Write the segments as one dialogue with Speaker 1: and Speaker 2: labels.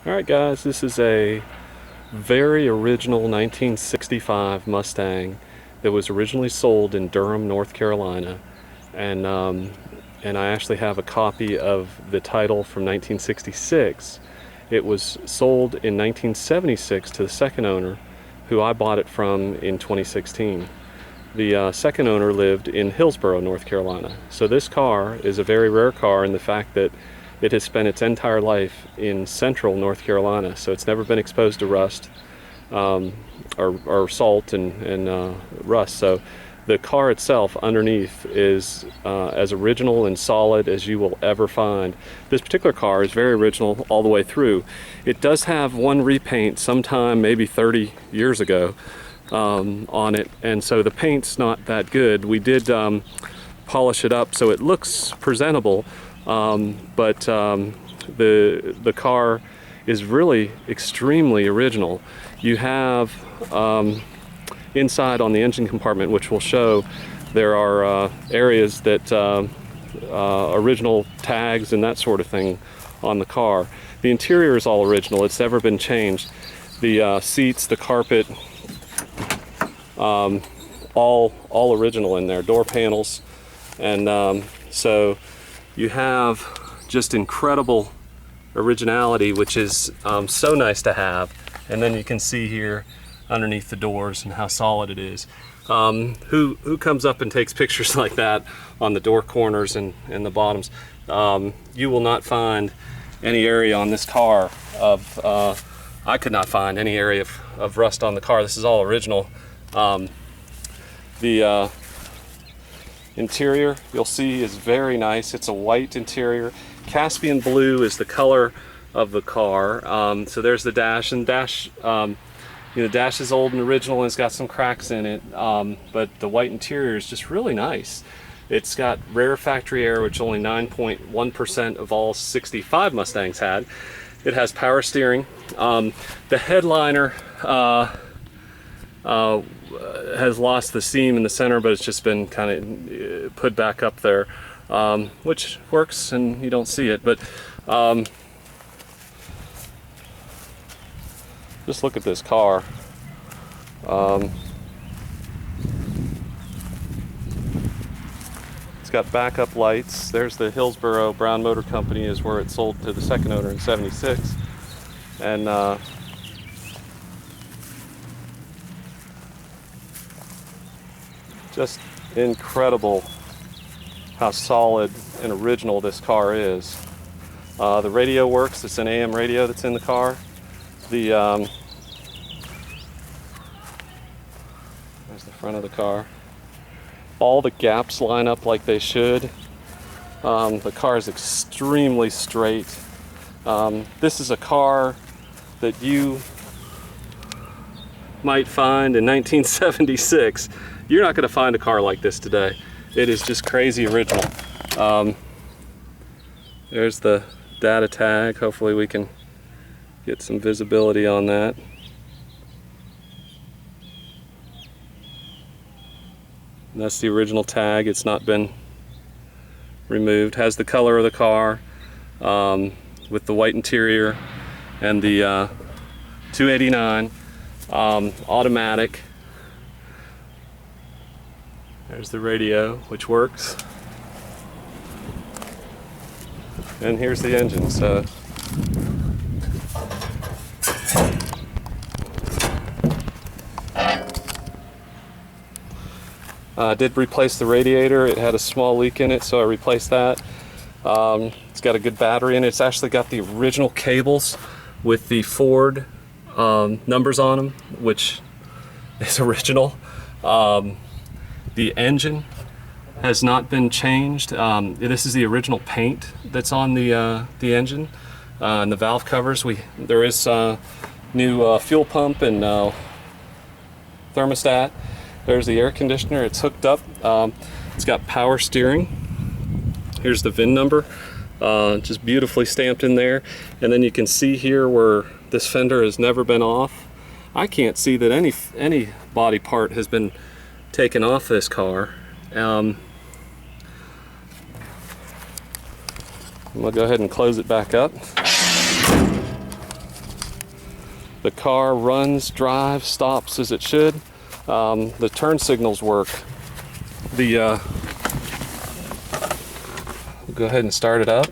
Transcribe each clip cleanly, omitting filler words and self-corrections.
Speaker 1: Alright guys, this is a very original 1965 Mustang that was originally sold in Durham, North Carolina, and I actually have a copy of the title from 1966. It was sold in 1976 to the second owner, who I bought it from in 2016. The second owner lived in Hillsborough, North Carolina. So this car is a very rare car in the fact that it has spent its entire life in central North Carolina, so it's never been exposed to rust or salt and rust. So the car itself underneath is as original and solid as you will ever find. This particular car is very original all the way through. It does have one repaint sometime maybe 30 years ago on it, and so the paint's not that good. We did polish it up so it looks presentable. But the car is really extremely original. You have inside on the engine compartment, which we'll show, there are areas that original tags and that sort of thing on the car. The interior is all original. It's never been changed. The seats, the carpet, all original in there. Door panels, and so you have just incredible originality, which is so nice to have. And then you can see here underneath the doors and how solid it is. Who comes up and takes pictures like that on the door corners and the bottoms? You will not find any area on this car of, I could not find any area of rust on the car. This is all original. The interior, you'll see, is very nice. It's a white interior. Caspian blue is the color of the car. So there's the dash, and dash, the dash is old and original and it's got some cracks in it, but the white interior is just really nice. It's got rare factory air, which only 9.1% of all 65 Mustangs had. It has power steering. The headliner has lost the seam in the center, but it's just been kind of put back up there, which works and you don't see it. But just look at this car. It's got backup lights. There's the Hillsborough Brown Motor Company, is where it sold to the second owner in '76, and just incredible how solid and original this car is. The radio works. It's an AM radio that's in the car. There's the front of the car. All the gaps line up like they should. The car is extremely straight. This is a car that you might find in 1976. You're not going to find a car like this today. It is just crazy original. There's the data tag. Hopefully we can get some visibility on that. And that's the original tag. It's not been removed. Has the color of the car with the white interior and the 289 automatic. There's the radio, which works. And here's the engine. So I did replace the radiator. It had a small leak in it, so I replaced that. It's got a good battery in it. It's actually got the original cables with the Ford numbers on them, which is original. The engine has not been changed. This is the original paint that's on the engine and the valve covers. There is new fuel pump and thermostat. There's the air conditioner. It's hooked up. It's got power steering. Here's the VIN number, just beautifully stamped in there. And then you can see here where this fender has never been off. I can't see that any body part has been taken off this car. I'm gonna go ahead and close it back up. The car runs, drives, stops as it should. The turn signals work. We'll go ahead and start it up.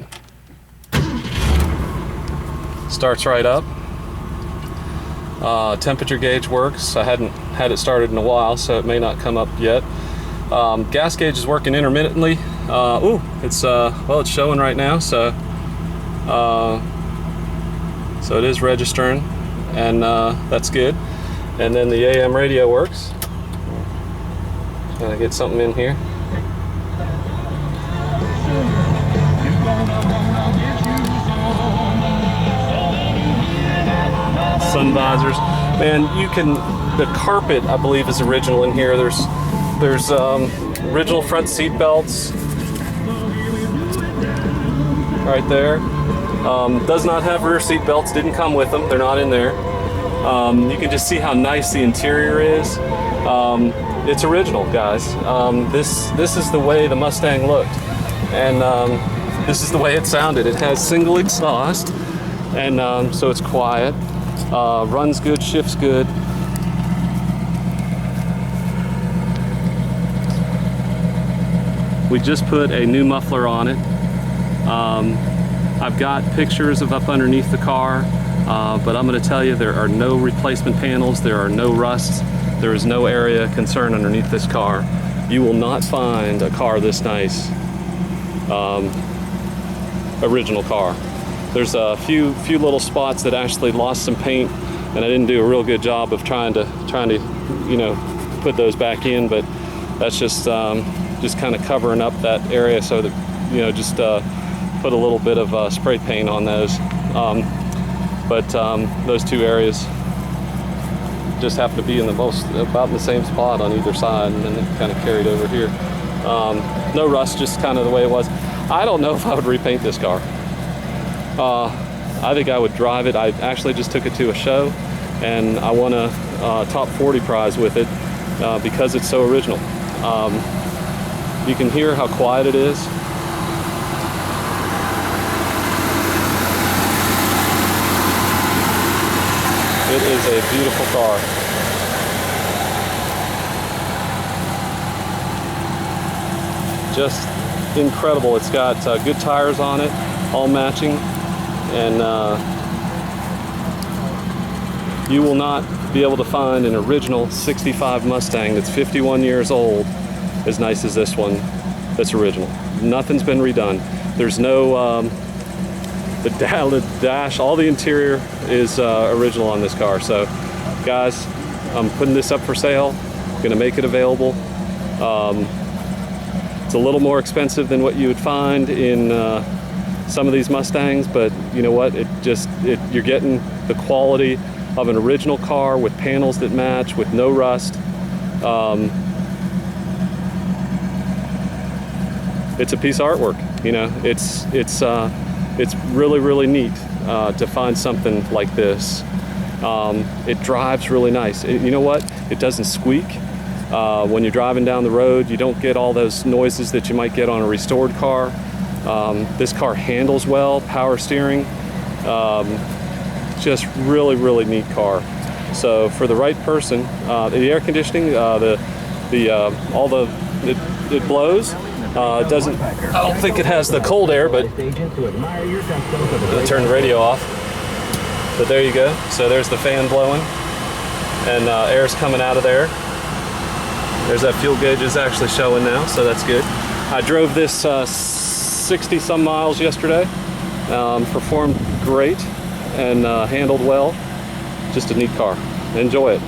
Speaker 1: Starts right up. Temperature gauge works. I hadn't had it started in a while, so it may not come up yet. Gas gauge is working intermittently. It's showing right now, so it is registering, and that's good. And then the AM radio works. Trying to get something in here. Sun visors. Man, the carpet, I believe, is original in here. There's original front seat belts right there. Does not have rear seat belts, didn't come with them, they're not in there. You can just see how nice the interior is. It's original, guys. This is the way the Mustang looked, and this is the way it sounded. It has single exhaust, and so it's quiet. Runs good, shifts good. We just put a new muffler on it. I've got pictures of up underneath the car, but I'm going to tell you there are no replacement panels, there are no rusts, there is no area of concern underneath this car. You will not find a car this nice, original car. There's a few little spots that actually lost some paint, and I didn't do a real good job of trying to put those back in, but that's just kind of covering up that area so that just put a little bit of spray paint on those. But those two areas just happen to be in about in the same spot on either side, and then it kind of carried over here. No rust, just kind of the way it was. I don't know if I would repaint this car. I think I would drive it. I actually just took it to a show, and I won a top 40 prize with it because it's so original. You can hear how quiet it is. It is a beautiful car. Just incredible. It's got good tires on it, all matching, and you will not be able to find an original 65 Mustang that's 51 years old as nice as this one that's original. Nothing's been redone. There's no the dash, all the interior is original on this car. So guys, I'm putting this up for sale, gonna make it available. It's a little more expensive than what you would find in some of these Mustangs, but you know what, you're getting the quality of an original car with panels that match, with no rust. It's a piece of artwork, it's really, really neat to find something like this. It drives really nice. You know what? It doesn't squeak. When you're driving down the road, you don't get all those noises that you might get on a restored car. This car handles well, power steering. Just really, really neat car. So for the right person, the air conditioning, it blows. It doesn't, I don't think it has the cold air, but I'll turn the radio off. But there you go. So there's the fan blowing, and air's coming out of there. There's that fuel gauge is actually showing now, so that's good. I drove this 60 some miles yesterday. Performed great and handled well. Just a neat car. Enjoy it.